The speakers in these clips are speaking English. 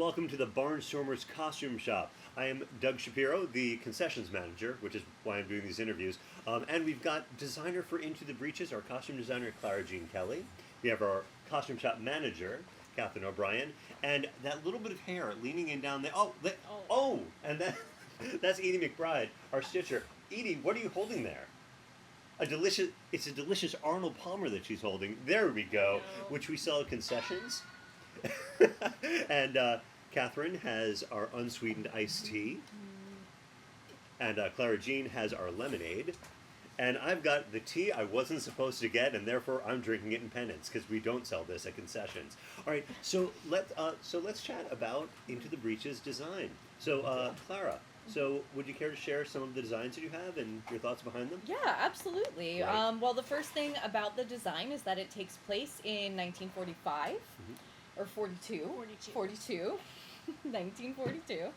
welcome to the Barnstormers costume shop. I am Doug Shapiro, the concessions manager, which is why I'm doing these interviews. And we've got designer for Into the Breeches, our costume designer, Clara Jean Kelly. We have our costume shop manager, Catherine O'Brien, and that little bit of hair leaning in down there. And that's Edie McBride, our stitcher. Edie, what are you holding there? It's a delicious Arnold Palmer that she's holding. There we go, which we sell at concessions. And Catherine has our unsweetened iced tea. And Clara Jean has our lemonade. And I've got the tea I wasn't supposed to get, and therefore I'm drinking it in penance because we don't sell this at concessions. All right, so let's chat about Into the Breeches design. So Clara, so would you care to share some of the designs that you have and your thoughts behind them? Yeah, absolutely. Right. Well, the first thing about the design is that it takes place in 1945 or 42. 1942.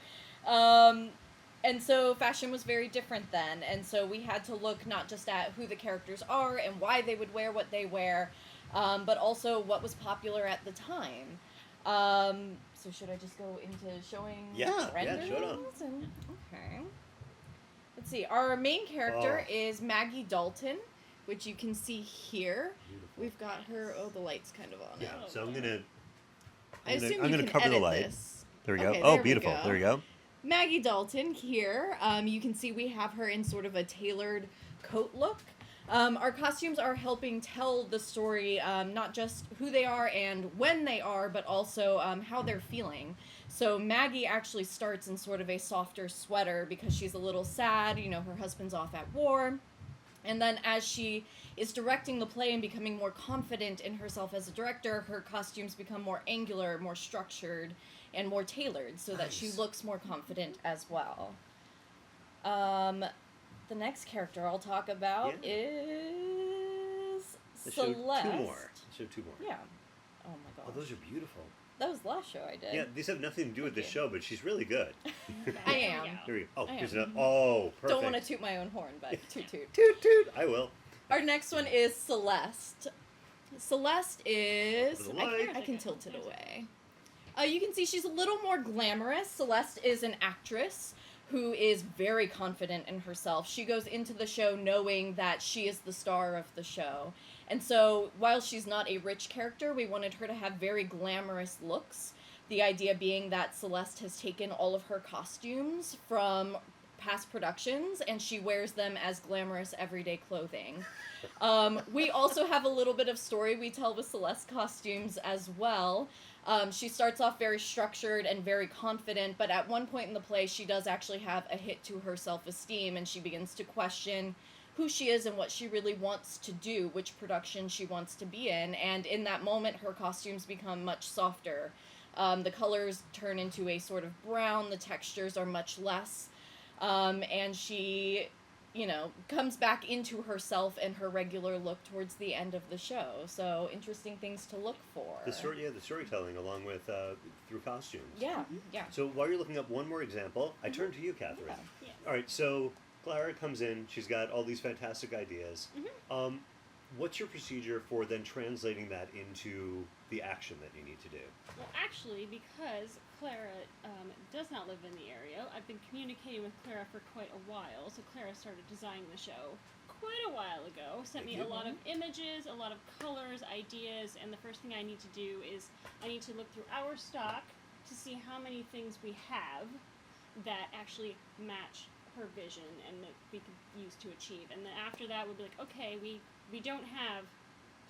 And so fashion was very different then, and so we had to look not just at who the characters are and why they would wear what they wear, but also what was popular at the time. So should I just go into showing renders? Show it on. Okay. Let's see. Our main character is Maggie Dalton, which you can see here. Beautiful. We've got her. Oh, the light's kind of on. Yeah, it. so I'm gonna cover cover the light. This. There we Okay, go. Oh, there we beautiful. go. There you go. Maggie Dalton here. You can see we have her in sort of a tailored coat look. Our costumes are helping tell the story, not just who they are and when they are, but also how they're feeling. So Maggie actually starts in sort of a softer sweater because she's a little sad. You know, her husband's off at war. And then as she is directing the play and becoming more confident in herself as a director, her costumes become more angular, more structured, and more tailored so that she looks more confident as well. The next character I'll talk about is Celeste. Show two more. Yeah. Oh my gosh. Oh, those are beautiful. That was the last show I did. Yeah, these have nothing to do with the show, but she's really good. I am. Here we go. Oh, I here's am. another. Oh, perfect. Don't want to toot my own horn, but toot toot. Toot toot. I will. Our next one is Celeste. Celeste is... Over the light. I can tilt it away. You can see she's a little more glamorous. Celeste is an actress who is very confident in herself. She goes into the show knowing that she is the star of the show. And so while she's not a rich character, we wanted her to have very glamorous looks. The idea being that Celeste has taken all of her costumes from past productions and she wears them as glamorous everyday clothing. We also have a little bit of story we tell with Celeste costumes as well. She starts off very structured and very confident, but at one point in the play, she does actually have a hit to her self-esteem, and she begins to question who she is and what she really wants to do, which production she wants to be in, and in that moment, her costumes become much softer. The colors turn into a sort of brown, the textures are much less, and she... comes back into herself and her regular look towards the end of the show. So interesting things to look for. The storytelling along with through costumes. Yeah. So while you're looking up one more example, I turn to you, Catherine. Yeah. All right, so Clara comes in. She's got all these fantastic ideas. What's your procedure for then translating that into the action that you need to do? Well, actually, because Clara does not live in the area, I've been communicating with Clara for quite a while. So Clara started designing the show quite a while ago, sent me a lot of images, a lot of colors, ideas, and the first thing I need to do is I need to look through our stock to see how many things we have that actually match her vision and that we can use to achieve. And then after that, we'll be like, okay, we don't have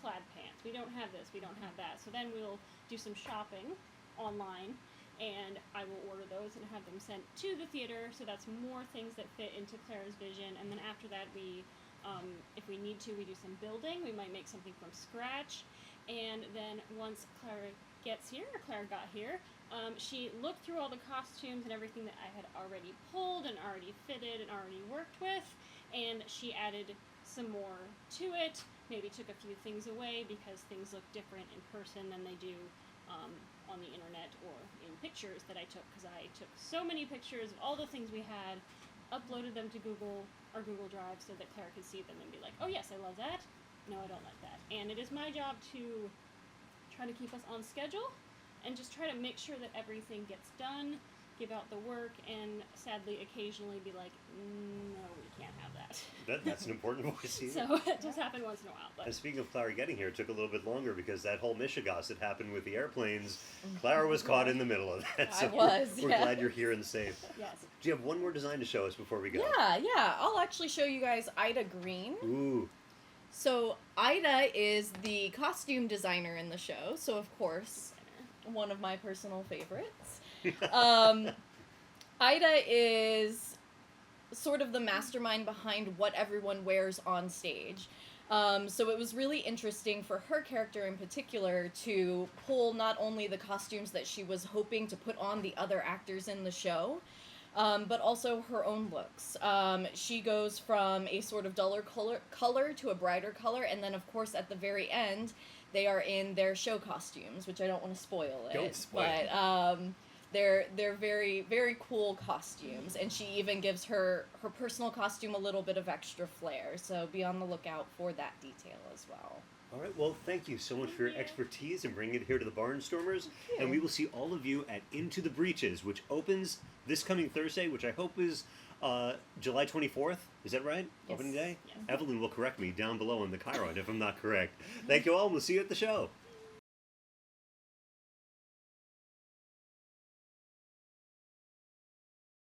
plaid pants, we don't have this, we don't have that. So then we'll do some shopping online, and I will order those and have them sent to the theater, so that's more things that fit into Clara's vision. And then after that, we, if we need to, we do some building. We might make something from scratch. And then once Clara got here, she looked through all the costumes and everything that I had already pulled and already fitted and already worked with, and she added some more to it, maybe took a few things away because things look different in person than they do on the internet or in pictures that I took, because I took so many pictures of all the things we had, uploaded them to our Google Drive so that Clara could see them and be like, oh yes, I love that, no, I don't like that. And it is my job to try to keep us on schedule, and just try to make sure that everything gets done, give out the work, and sadly occasionally be like, no, we can't have that. That's an important voice. So it just happened once in a while. But And speaking of Clara getting here, it took a little bit longer because that whole Michigas that happened with the airplanes, Clara was caught in the middle of that. I was, We're yeah. glad you're here and safe. yes. Do you have one more design to show us before we go? Yeah. I'll actually show you guys Ida Green. Ooh. So Ida is the costume designer in the show, so of course, one of my personal favorites. Ida is sort of the mastermind behind what everyone wears on stage. So it was really interesting for her character in particular to pull not only the costumes that she was hoping to put on the other actors in the show, but also her own looks. She goes from a sort of duller color to a brighter color, and then of course at the very end, they are in their show costumes, which I don't want to spoil it. Don't spoil it. But they're very, very cool costumes, and she even gives her personal costume a little bit of extra flair, so be on the lookout for that detail as well. All right, well, thank you so much for your expertise and bringing it here to the Barnstormers. you. And we will see all of you at Into the Breeches, which opens this coming Thursday, which I hope is July 24th. Is that right? Yes. Opening day? Yes. Evelyn will correct me down below in the Chiron if I'm not correct. Thank you all, and we'll see you at the show.